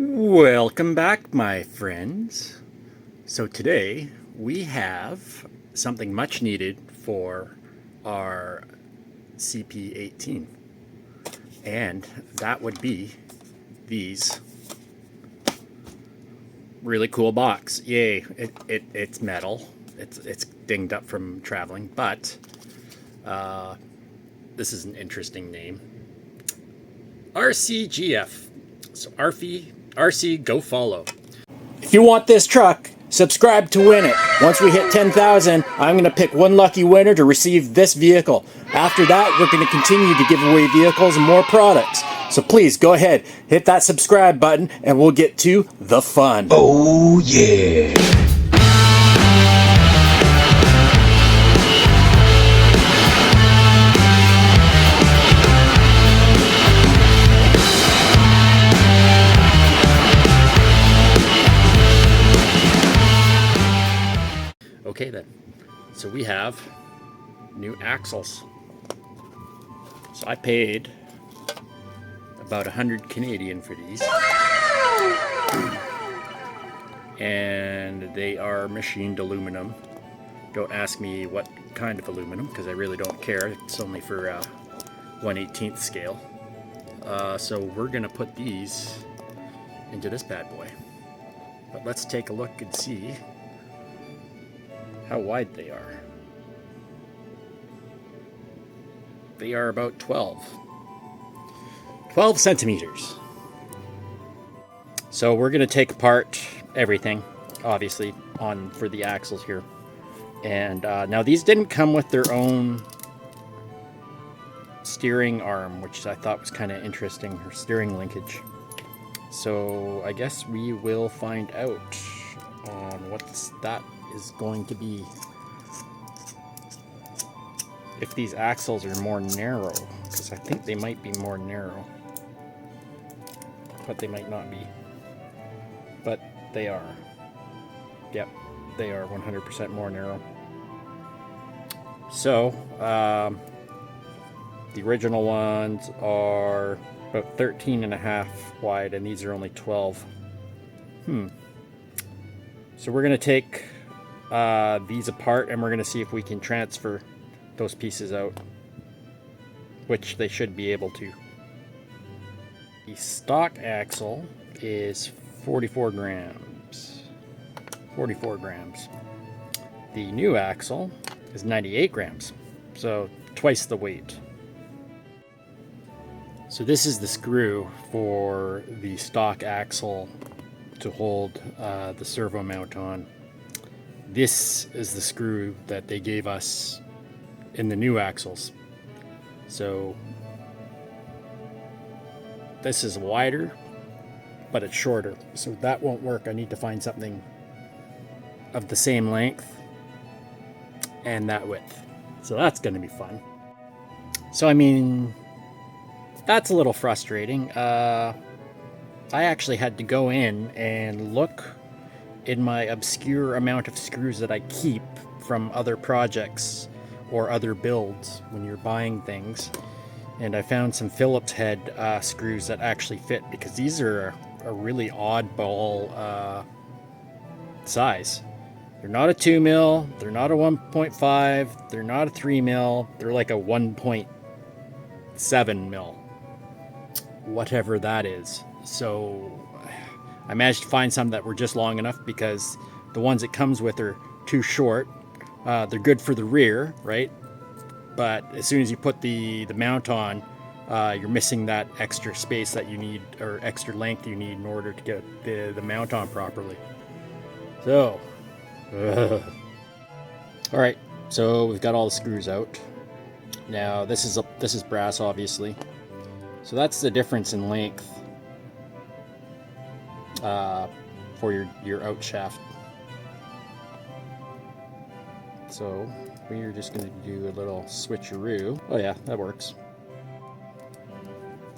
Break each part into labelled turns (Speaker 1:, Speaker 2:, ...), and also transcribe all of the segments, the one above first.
Speaker 1: Welcome back, my friends. So today we have something much needed for our CP18, and that would be these really cool box. Yay! It's metal. It's dinged up from traveling, but this is an interesting name. RCGF. So RC, go follow. If you want this truck, subscribe to win it. Once we hit 10,000, I'm going to pick one lucky winner to receive this vehicle. After that, we're going to continue to give away vehicles and more products. So please go ahead, hit that subscribe button, and we'll get to the fun.
Speaker 2: Oh yeah!
Speaker 1: Okay then, so we have new axles. So I paid about 100 Canadian for these. And they are machined aluminum. Don't ask me what kind of aluminum, because I really don't care. It's only for 1/18 scale. So we're gonna put these into this bad boy. But let's take a look and see how wide they are. They are about 12 centimeters. So we're going to take apart everything, obviously, for the axles here. And now these didn't come with their own steering arm, which I thought was kind of interesting, or steering linkage. So I guess we will find out on what that is going to be. If these axles are more narrow, because I think they might be more narrow, but they might not be. But they are. Yep, they are 100% more narrow. So, the original ones are about 13.5 wide, and these are only 12. So we're going to take these apart, and we're going to see if we can transfer those pieces out, which they should be able to. The stock axle is 44 grams. 44 grams. The new axle is 98 grams, so twice the weight. So this is the screw for the stock axle to hold the servo mount on. This is the screw that they gave us in the new axles. So this is wider, but it's shorter, so that won't work. I need to find something of the same length and that width. So that's going to be fun. So I mean, that's a little frustrating. I actually had to go in and look in my obscure amount of screws that I keep from other projects or other builds when you're buying things, and I found some Phillips head screws that actually fit, because these are a really oddball size. They're not a 2 mil, they're not a 1.5, they're not a 3 mil, they're like a 1.7 mil, whatever that is. So I managed to find some that were just long enough, because the ones it comes with are too short. They're good for the rear, right? But as soon as you put the mount on, you're missing that extra space that you need, or extra length you need, in order to get the mount on properly. So, all right. So we've got all the screws out. Now this is brass, obviously. So that's the difference in length for your out shaft. So we're just going to do a little switcheroo. Oh yeah, that works.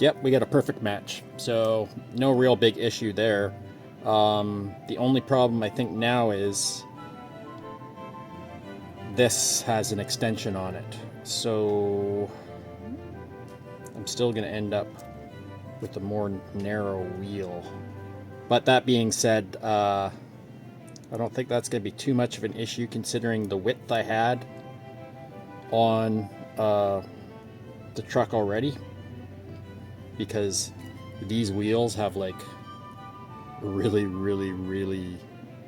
Speaker 1: Yep, we got a perfect match. So no real big issue there. The only problem I think now is this has an extension on it. So I'm still going to end up with a more narrow wheel. But that being said, I don't think that's going to be too much of an issue considering the width I had on the truck already, because these wheels have like really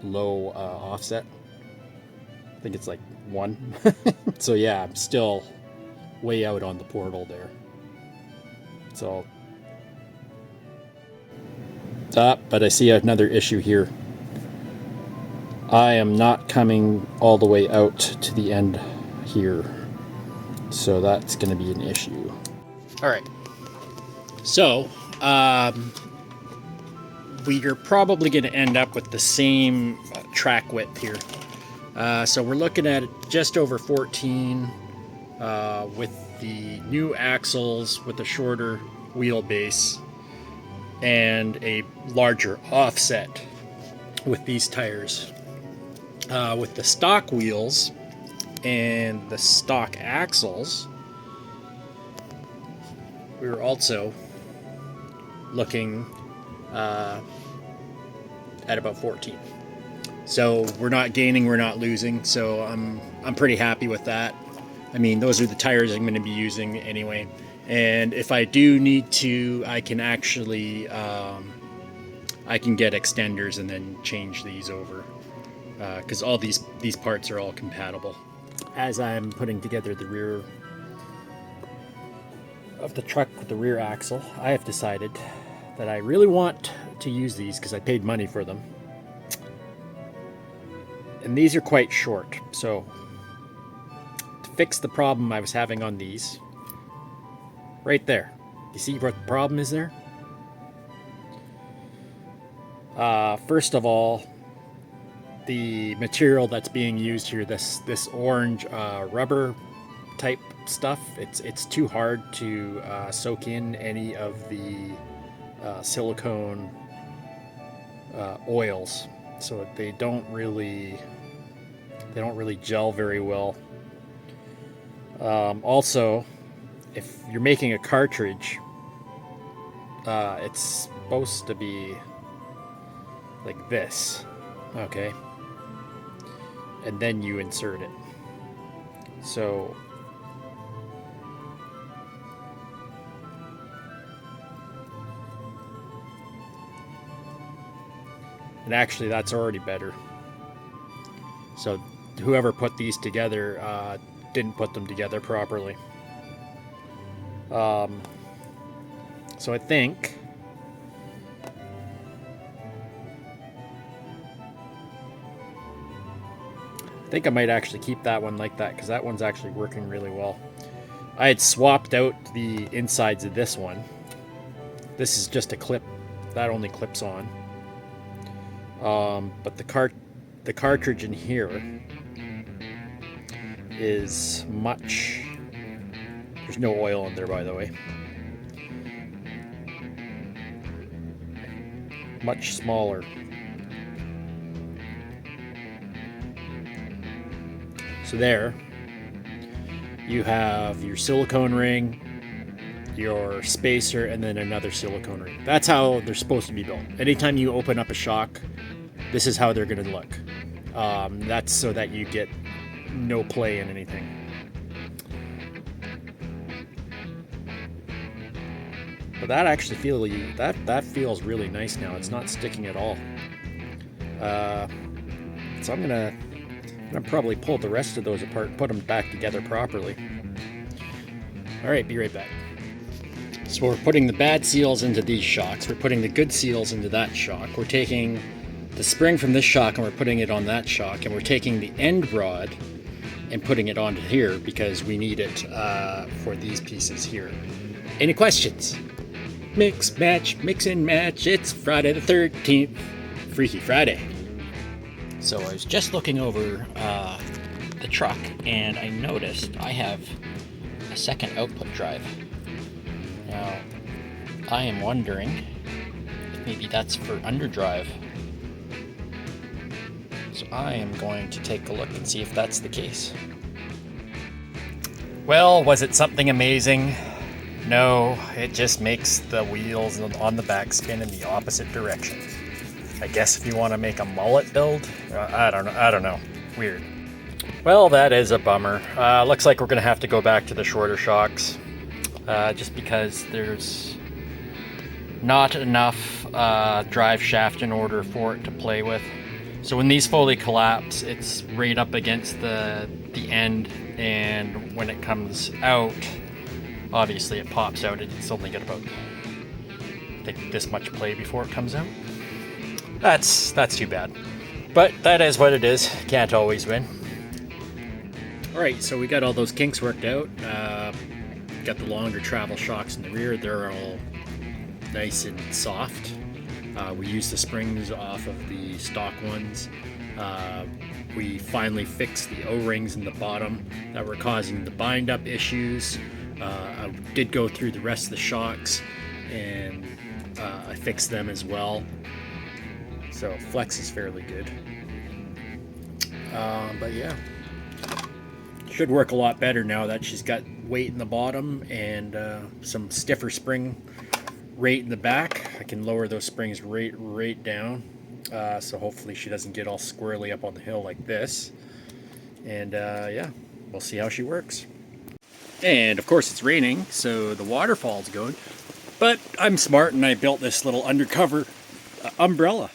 Speaker 1: low offset. I think it's like 1. So yeah, I'm still way out on the portal there. So but I see another issue here. I am not coming all the way out to the end here, so that's going to be an issue. All right, so we are probably going to end up with the same track width here. So we're looking at just over 14 with the new axles with a shorter wheelbase and a larger offset with these tires. With the stock wheels and the stock axles, we were also looking at about 14. So we're not gaining, we're not losing. So I'm pretty happy with that. I mean, those are the tires I'm going to be using anyway. And if I do need to, I can actually I can get extenders and then change these over, because all these parts are all compatible. As I'm putting together the rear of the truck with the rear axle, I have decided that I really want to use these because I paid money for them. And these are quite short, so to fix the problem I was having on these, right there, you see what the problem is there? First of all, the material that's being used here, this orange rubber type stuff, it's too hard to soak in any of the silicone oils, so they don't really gel very well. Also, if you're making a cartridge, it's supposed to be like this, okay? And then you insert it. So and actually that's already better. So whoever put these together didn't put them together properly. So I think I might actually keep that one like that, because that one's actually working really well. I had swapped out the insides of this one. This is just a clip that only clips on. But the cartridge in here is much. There's no oil in there, by the way. Much smaller. So there, you have your silicone ring, your spacer, and then another silicone ring. That's how they're supposed to be built. Anytime you open up a shock, this is how they're going to look. That's so that you get no play in anything. But that actually feels really nice now. It's not sticking at all. So I'm gonna probably pull the rest of those apart, put them back together properly. All right, be right back. So we're putting the bad seals into these shocks. We're putting the good seals into that shock. We're taking the spring from this shock and we're putting it on that shock, and we're taking the end rod and putting it onto here because we need it for these pieces here. Any questions? Mix, match, mix and match. It's Friday the 13th, Freaky Friday. So I was just looking over the truck and I noticed I have a second output drive. Now, I am wondering if maybe that's for underdrive. So I am going to take a look and see if that's the case. Well, was it something amazing? No, it just makes the wheels on the back spin in the opposite direction. I guess if you want to make a mullet build, I don't know. Weird. Well, that is a bummer. Looks like we're gonna have to go back to the shorter shocks, just because there's not enough drive shaft in order for it to play with. So when these fully collapse, it's right up against the end, and when it comes out, obviously it pops out. It's only got about, I think, this much play before it comes out. That's too bad. But that is what it is. Can't always win. Alright, so we got all those kinks worked out. Got the longer travel shocks in the rear. They're all nice and soft. We used the springs off of the stock ones. We finally fixed the O-rings in the bottom that were causing the bind-up issues. I did go through the rest of the shocks and I fixed them as well. So flex is fairly good. But yeah, should work a lot better now that she's got weight in the bottom and some stiffer spring rate in the back. I can lower those springs right down. So hopefully she doesn't get all squirrely up on the hill like this. And yeah, we'll see how she works. And of course it's raining, so the waterfall's going. But I'm smart and I built this little undercover umbrella.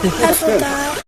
Speaker 3: I forgot.